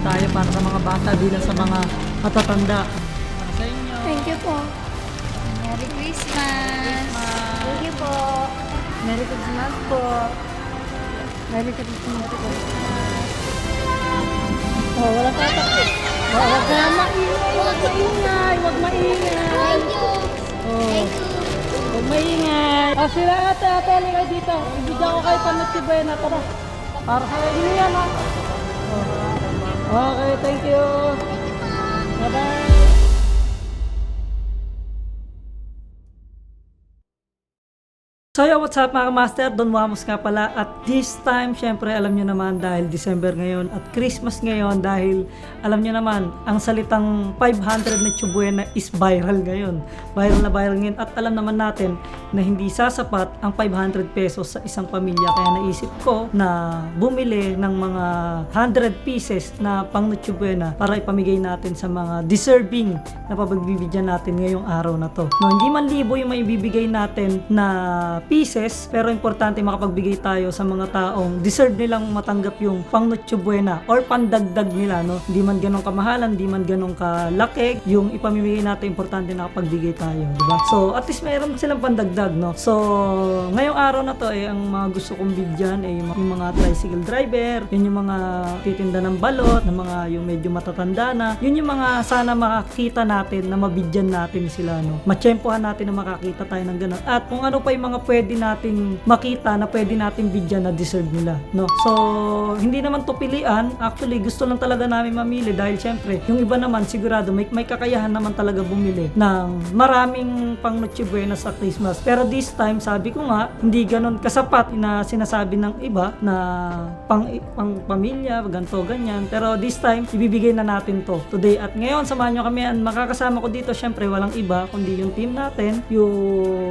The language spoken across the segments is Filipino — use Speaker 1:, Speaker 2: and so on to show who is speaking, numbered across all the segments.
Speaker 1: tayo para sa mga bata, di lang sa mga matatanda. Para sa inyo.
Speaker 2: Thank you po. Merry Christmas. Thank you po. Merry Christmas po. Merry Christmas po.
Speaker 1: Oh, wala tatak. Wag ka maingay, wag maingay, wag maingay.
Speaker 2: Thank you.
Speaker 1: Oh, wag maingay. Oh, sila ate, halika dito. Ibigyan ko kayo Noche Buena, tara. Para sa inyo yan, ha. Oh. Okay, thank you. Bye-bye. So yo, what's up mga master? Don Wamos nga pala. At this time, syempre alam nyo naman dahil December ngayon at Christmas ngayon dahil alam nyo naman, ang salitang 500 Noche Buena is viral ngayon. Viral na viral ngayon at alam naman natin na hindi sasapat ang 500 pesos sa isang pamilya. Kaya naisip ko na bumili ng mga 100 pieces na pang Noche Buena para ipamigay natin sa mga deserving na pagbibigyan natin ngayong araw na to. No, hindi man libo yung maibibigay natin na pieces, pero importante makapagbigay tayo sa mga taong deserve nilang matanggap yung pang Noche Buena or pandagdag nila, no? Hindi man ganong kamahalan, hindi man ganong kalaki, yung ipamimigay natin, importante na nakapagbigay tayo, di ba? So, at least mayroon silang pandagdag, no? So, ngayong araw na to, ang mga gusto kong bigyan ay yung mga tricycle driver, yun yung mga titinda ng balot, ng mga yung medyo matatanda na, yun yung mga sana makakita natin na mabigyan natin sila, no? Matsyempohan natin na makakita tayo ng ganun. At kung ano pa yung mga pwede nating makita na pwede nating bigyan na deserve nila, no? So, hindi naman to pilian. Actually, gusto lang talaga namin mamili dahil syempre, yung iba naman sigurado may kakayahan naman talaga bumili ng maraming pang Noche Buena sa Christmas. Pero this time, sabi ko nga, hindi ganun kasapat na sinasabi ng iba na pang pamilya, ganto, ganyan. Pero this time, ibibigay na natin to today. At ngayon, samahan nyo kami. Ang makakasama ko dito, syempre, walang iba kundi yung team natin, yung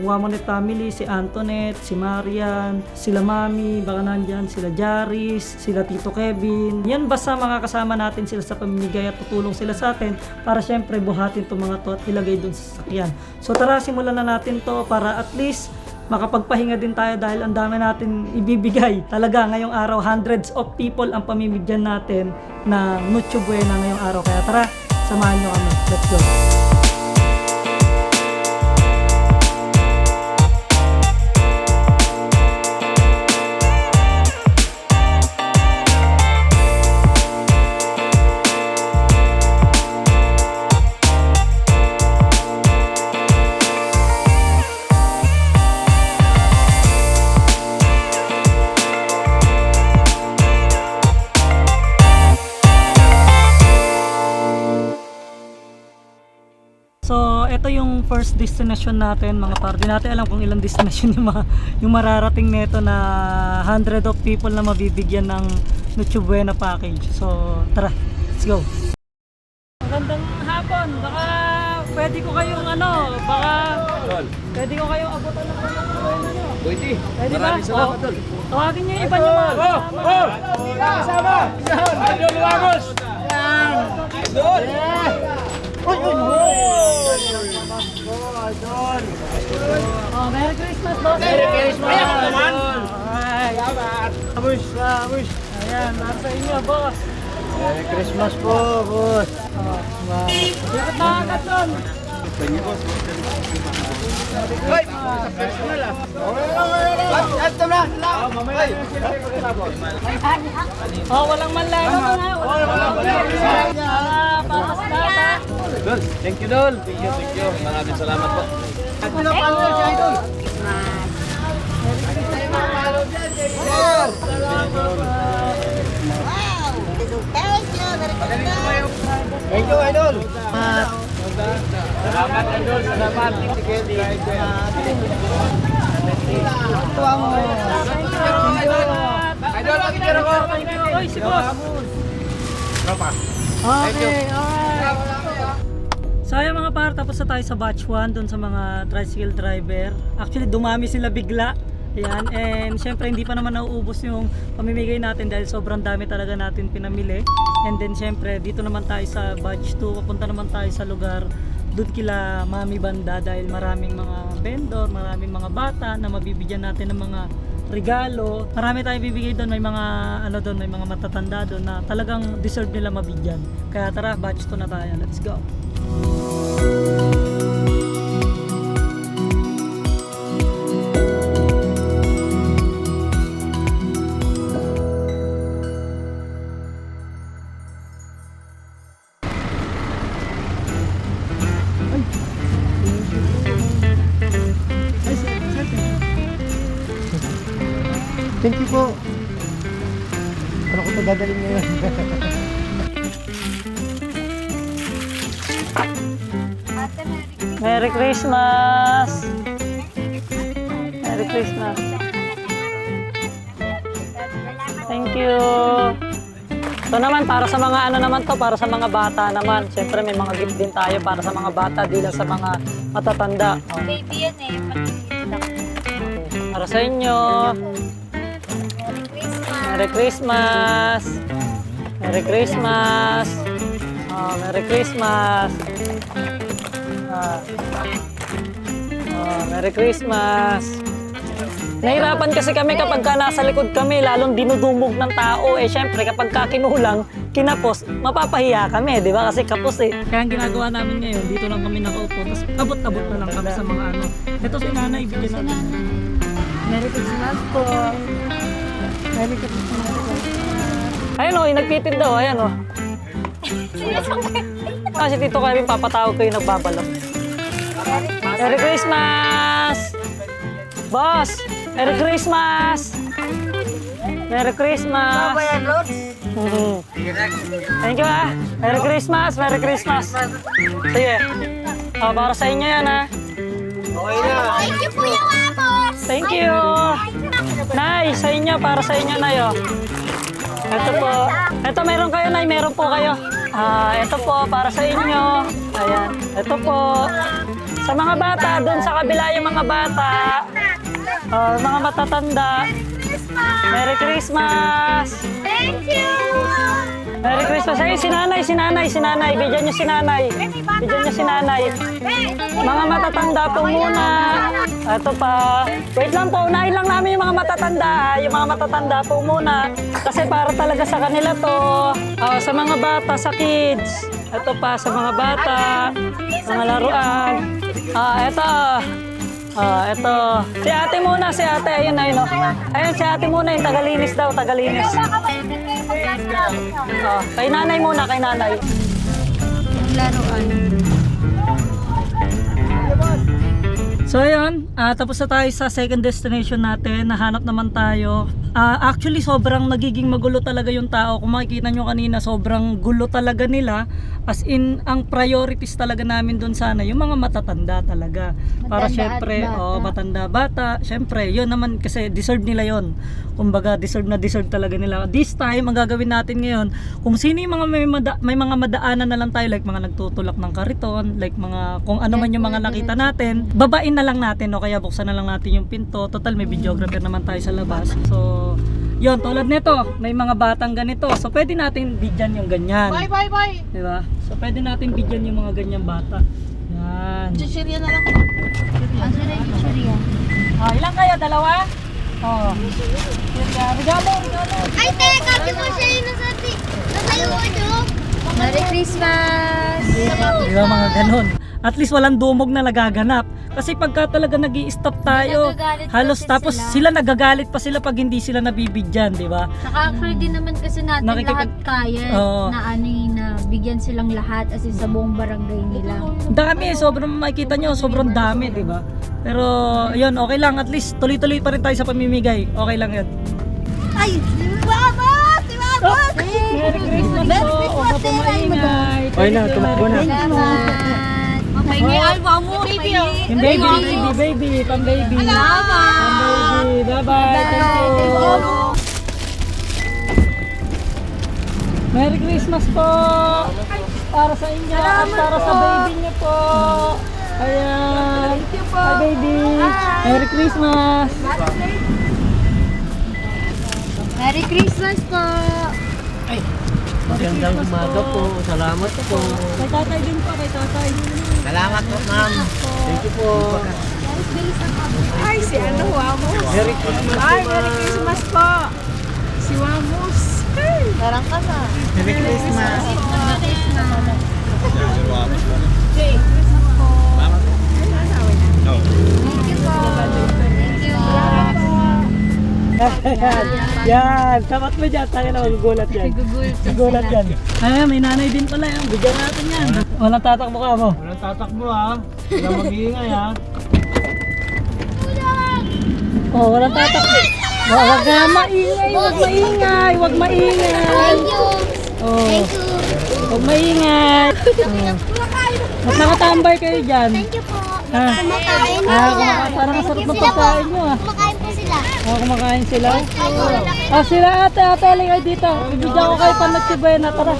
Speaker 1: Wamonet family, si Antoinette, si Marian, sila Mami, baka nandyan, sila Jaris, sila Tito Kevin. Yan basta makakasama natin sila sa pamimigay at tutulong sila sa atin para syempre buhatin itong mga to at ilagay dun sa sasakyan. So tara, simulan na natin to para at least makapagpahinga din tayo dahil ang dami natin ibibigay. Talaga ngayong araw, hundreds of people ang pamimigyan natin na Noche Buena ngayong araw. Kaya tara, samahan nyo kami. Let's go! So, ito yung first destination natin, mga par. Di natin alam kung ilang destination yung mararating nito na 100 of people na mabibigyan ng Noche Buena package. So, tara, let's go. Magandang hapon. Baka pwede ko kayong pwede ko kayong abutan ng Noche Buena nyo.
Speaker 3: Pwede.
Speaker 1: Pwede ba?
Speaker 3: Maraming salamat, Tol.
Speaker 1: Tawagin nyo yung iba nyo mga kasama.
Speaker 3: Idol Ramos! Idol!
Speaker 1: Oh, Merry Christmas, boss!
Speaker 3: Merry Christmas!
Speaker 1: Salamat! Ayan, para sa inyo, boss!
Speaker 3: Merry Christmas po, boss!
Speaker 1: Dito na agad doon!
Speaker 3: Hoy! Sa personal ah! Ito na! Mamaya!
Speaker 1: Oh, walang manlego na nga! Walang manlego! Para sa bata!
Speaker 3: Dol, thank you, Dol! Thank you! Maraming salamat po! Ito na palo si Idol! Thank you, Idol! Salamat, Idol! Salamat! Tuwa mo! Idol, makikira ko!
Speaker 1: Oy, si boss!
Speaker 3: Tropa!
Speaker 1: Okay, alright! So ayun mga par, tapos na tayo sa batch 1 dun sa mga tricycle driver. Actually dumami sila bigla. Ayan, and syempre hindi pa naman nauubos yung pamimigay natin dahil sobrang dami talaga natin pinamili. And then syempre dito naman tayo sa batch 2, papunta naman tayo sa lugar doon kila Mami Banda dahil maraming mga vendor, maraming mga bata na mabibigyan natin ng mga regalo. Marami tayong bibigay doon, may mga ano doon, may mga matatanda doon na talagang deserve nila mabigyan. Kaya tara, batch to na tayo. Let's go.
Speaker 4: Thank you po. Ano ko ito dadalhin ngayon?
Speaker 2: Ate,
Speaker 1: Merry Christmas! Merry Christmas! Thank you! Ito naman, para sa mga ano naman to, para sa mga bata naman. Siyempre may mga gift din tayo para sa mga bata, di lang sa mga matatanda. Oh,
Speaker 2: baby yan eh. Maliit lang.
Speaker 1: para sa inyo.
Speaker 2: Merry Christmas.
Speaker 1: Merry Christmas! Merry Christmas! Oh, Merry Christmas! Merry Christmas! Nahirapan kasi kami kapag ka nasa likod kami, lalong dinudumog ng tao. Eh, syempre, kapag ka kinulang, kinapos, mapapahiya kami, di ba? Kasi kapos eh. Kaya ang ginagawa namin ngayon, dito lang kami nakaupo, tapos abot-abot na lang kami sa mga ano. Ito si nanay, bigyan natin.
Speaker 2: Merry Christmas po. Merry Christmas po.
Speaker 1: Ayun o, nagtitinda o, ayan o. Kasi dito kami papatawag kayo nagbabalot. Merry Christmas! Boss! Merry Christmas! Merry Christmas! Mhm. Thank you ah! Merry Christmas! Merry Christmas! Sige. Para sa inyo yan ah.
Speaker 2: Thank you po yung amos.
Speaker 1: Thank you! Nay, sa inyo, para sa inyo Nay oh. Ito po. Ito meron kayo Nay, meron po kayo. Ito po, para sa inyo. Ayan. Ito po. Sa mga bata, doon sa kabila yung mga bata. Mga matatanda. Merry Christmas!
Speaker 2: Thank you.
Speaker 1: Merry Christmas! Ay, si nanay. Bigyan niyo si nanay. Bigyan niyo si nanay. Mga matatanda po muna. Ito pa. Wait lang po, unahin lang namin yung mga matatanda. Yung mga matatanda po muna. Kasi para talaga sa kanila to. Sa mga bata, sa kids. Ito pa, sa mga bata. Mga laruan. Ito. Ito. Si ate muna, si ate. Ayun, ayun. Ayun, si ate muna. Yung tagalinis daw, tagalinis. Kay nanay muna, kay nanay.
Speaker 2: Laruan.
Speaker 1: So ayun, tapos na tayo sa second destination natin. Nahanap naman tayo. Actually, sobrang nagiging magulo talaga yung tao. Kung makikita nyo kanina, sobrang gulo talaga nila. As in, ang priorities talaga namin doon sana, yung mga matatanda talaga. Para
Speaker 2: Matanda at
Speaker 1: syempre,
Speaker 2: bata.
Speaker 1: matanda, bata. Syempre, yun naman kasi deserve nila yon. Kumbaga, deserve na deserve talaga nila. This time, ang gagawin natin ngayon, kung sino yung mga may mga madaanan na lang tayo, like mga nagtutulak ng kariton, like mga, kung ano man yung mga nakita natin, babain na lang natin, o kaya buksan na lang natin yung pinto. Total, may videographer naman tayo sa labas. So, yun, tulad nito, may mga batang ganito. So, pwede natin bigyan yung ganyan.
Speaker 3: Bye!
Speaker 1: Diba? So, pwede natin bigyan yung mga ganyang bata. Yan.
Speaker 3: Chichirya na lang.
Speaker 2: Ang sarap yung churya.
Speaker 1: Ilan kayo? Dalawa? Regalo.
Speaker 2: Ay, teka, di mo siya yun nasayo ito. Merry Christmas!
Speaker 1: Diba mga ganun? At least walang dumog na nagaganap. Kasi pagka talaga nag-i-stop tayo,
Speaker 2: Nagagalit
Speaker 1: halos
Speaker 2: kasi
Speaker 1: tapos sila nagagalit pa sila pag hindi sila nabibigyan, di ba?
Speaker 2: Saka actually din naman kasi natin lahat kaya
Speaker 1: Oo.
Speaker 2: na na bigyan silang lahat as in sa buong barangay nila.
Speaker 1: Dami, sobrang makikita nyo, sobrang dami, di ba? Pero yun, okay lang, at least tuloy-tuloy pa rin tayo sa pamimigay. Okay lang yun.
Speaker 2: Ay! Mama! Si Mama!
Speaker 1: Merry Christmas po! Huwag po maingay.
Speaker 4: Okay na, tumakbo na.
Speaker 2: Salamat! Pahingi ay mo! Baby!
Speaker 1: Yung baby, pang-baby. Pang-baby, bye-bye. Thank you. Merry Christmas po! Para sa inyo at para sa baby niyo po. Ayan. Hi baby. Merry Christmas.
Speaker 2: Merry Christmas po!
Speaker 4: Magandang umaga po. Salamat po.
Speaker 1: Kay tatay din po, kay tatay.
Speaker 4: Salamat po, ma'am. Thank you po.
Speaker 2: Ay, si ano, wow mo!
Speaker 3: Merry Christmas.
Speaker 5: Ay, Merry Christmas po! Si Wamos!
Speaker 2: Darang ka na.
Speaker 5: Merry Christmas!
Speaker 2: Thank you po. Thank you.
Speaker 1: Yan, sapat mo dyan, tayo na magugulat yan. Magugulat yan. Ay, may nanay din pala yan, bigyan natin yan. Walang tatakbo ka mo.
Speaker 3: Walang tatakbo ha. Walang mag-iingay ha.
Speaker 1: Oh, walang tatakbo. Wag ka maingay, wag maingay, wag maingay.
Speaker 2: Thank you.
Speaker 1: Oh,
Speaker 2: Thank you.
Speaker 1: wag maingay. Mas nakatambay kayo dyan.
Speaker 2: Thank you po.
Speaker 1: Ha?
Speaker 2: Kumakain po
Speaker 1: Ah,
Speaker 2: sila.
Speaker 1: parang ang sarap ng
Speaker 2: Sila po.
Speaker 1: pagkain nyo ah.
Speaker 2: Kumakain po sila.
Speaker 1: Oh, kumakain sila.
Speaker 2: Opo.
Speaker 1: Ah, sila ate, halika kayo dito. Bibigyan ko kayo pan Noche Buena, tara.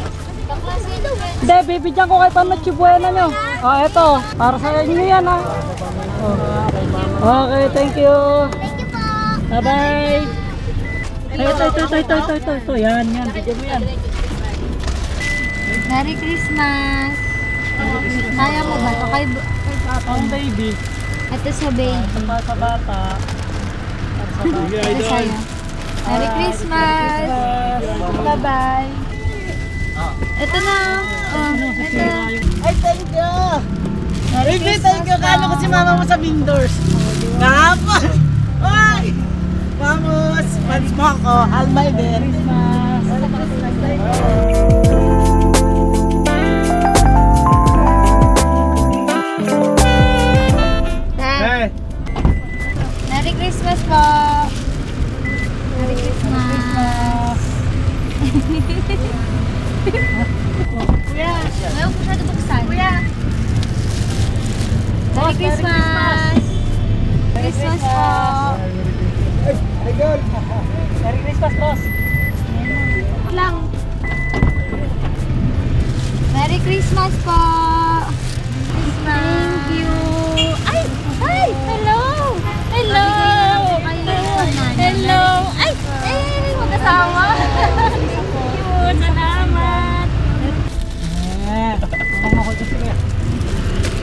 Speaker 1: Hindi, bibigyan ko kayo pan Noche Buena nyo. Oh, eto, para sa inyo yan ha. Oh. Okay, thank you.
Speaker 2: Thank you po.
Speaker 1: Bye-bye. Ay, ito. Yan, bigyan mo yan.
Speaker 2: Merry Christmas. Kaya mo ba? Okay,
Speaker 1: Ang baby.
Speaker 2: ito sa baby.
Speaker 1: Sa bata. At sa bata.
Speaker 2: Ito sa'yo. Merry Christmas. Bye-bye. Ito na. Oh, ito.
Speaker 5: Ay, thank you! Baby, thank you! Kala ko si mama mo sa Mindors. Kapon! Oy! Vamos! Fans mo ako. Halmay din.
Speaker 2: Ha? Merry Christmas po. Merry Christmas. Kuya, ayaw ko siya buksan. Kuya. Merry Christmas. Merry Christmas po.
Speaker 1: Merry Christmas, boss.
Speaker 2: Lang. Merry Christmas po. Thank you. Ay! Ay! Hello! Hello! Hello! Ay! Ay! Magkasama! Thank you! Salamat!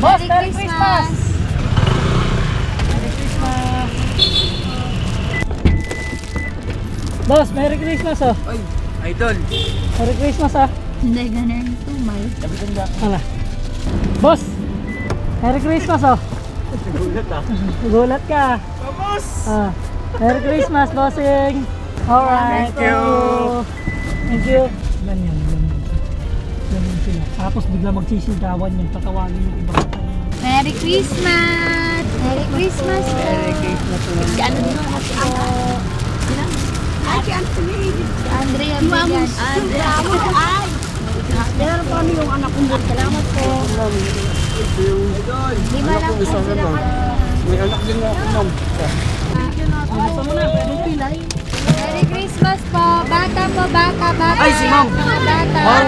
Speaker 1: Boss, Merry Christmas! Boss, Merry Christmas oh.
Speaker 3: Ay, idol.
Speaker 1: Merry Christmas ah.
Speaker 2: Hindi ganun tumal.
Speaker 1: Ala. Boss, Merry Christmas oh.
Speaker 3: Nagulat ha.
Speaker 1: Gulat ka.
Speaker 3: Vamos!
Speaker 1: Ah, Merry Christmas, bossing. Alright.
Speaker 3: Thank you.
Speaker 1: Thank you. Ganyan. Ganyan sila. Tapos bigla magsisigawan yung tatawagin yung iba.
Speaker 2: Merry Christmas! Merry Christmas po!
Speaker 3: Merry Christmas naman.
Speaker 2: Si ano din ako? Ay, si Anthony. Si Andrea Bigan. Andrea. Ay!
Speaker 5: Meron pa yung anak kong doon. Salamat po.
Speaker 2: Di ba lang po sila
Speaker 3: May anak din ako, ma'am.
Speaker 1: Gusto mo na, pwedeng pilay.
Speaker 2: Merry Christmas po! Bata po, bata.
Speaker 3: Ay, si Ma'am.
Speaker 2: Mga bata.
Speaker 3: Oh.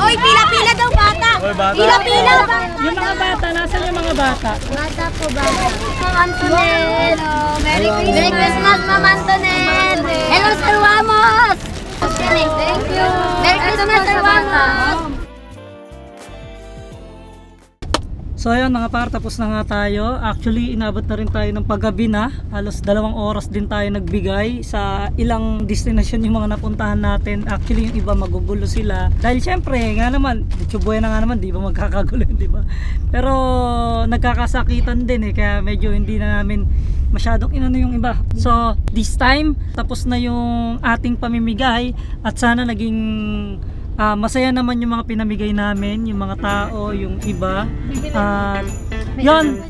Speaker 2: Oy, pila-pila daw bata!
Speaker 3: Oy, bata.
Speaker 2: Pila-pila!
Speaker 1: Yung mga bata, nasan yung mga bata?
Speaker 2: Bata po, bata. Ma'am Antonel! Merry Christmas! Merry Christmas, Ma'am Antonel! Hello, Sir Wamos! Thank you! Merry Christmas, Sir Wamos!
Speaker 1: So ayun mga par, tapos na nga tayo. Actually inabot na rin tayo ng paggabi na. Halos 2 oras din tayo nagbigay sa ilang destination yung mga napuntahan natin. Actually yung iba magugulo sila. Dahil syempre nga naman, Buena nga naman, di ba magkakagulo yun, di ba? Pero nagkakasakitan din kaya medyo hindi na namin masyadong inano yung iba. So this time, tapos na yung ating pamimigay at sana naging masaya naman yung mga pinamigay namin, yung mga tao, yung iba. Yun,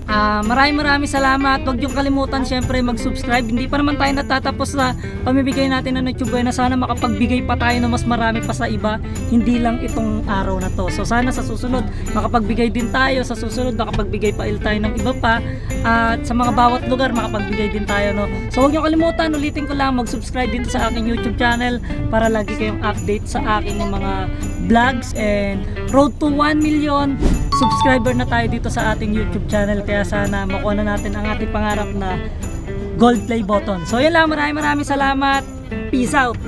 Speaker 1: maraming salamat. Huwag yung kalimutan syempre mag-subscribe. Hindi pa naman tayo natatapos sa pamimigay natin ng Noche Buena. Sana makapagbigay pa tayo ng mas marami pa sa iba, hindi lang itong araw na to. So sana sa susunod makapagbigay din tayo, sa susunod makapagbigay pa tayo ng iba pa, at sa mga bawat lugar makapagbigay din tayo, no? So huwag niyo kalimutan, ulitin ko lang, mag-subscribe din sa aking YouTube channel para lagi kayong update sa aking mga vlogs, and road to 1 million subscriber na tayo dito sa ating YouTube channel. Kaya sana makuha na natin ang ating pangarap na gold play button. So yun lang, maraming salamat. Peace out.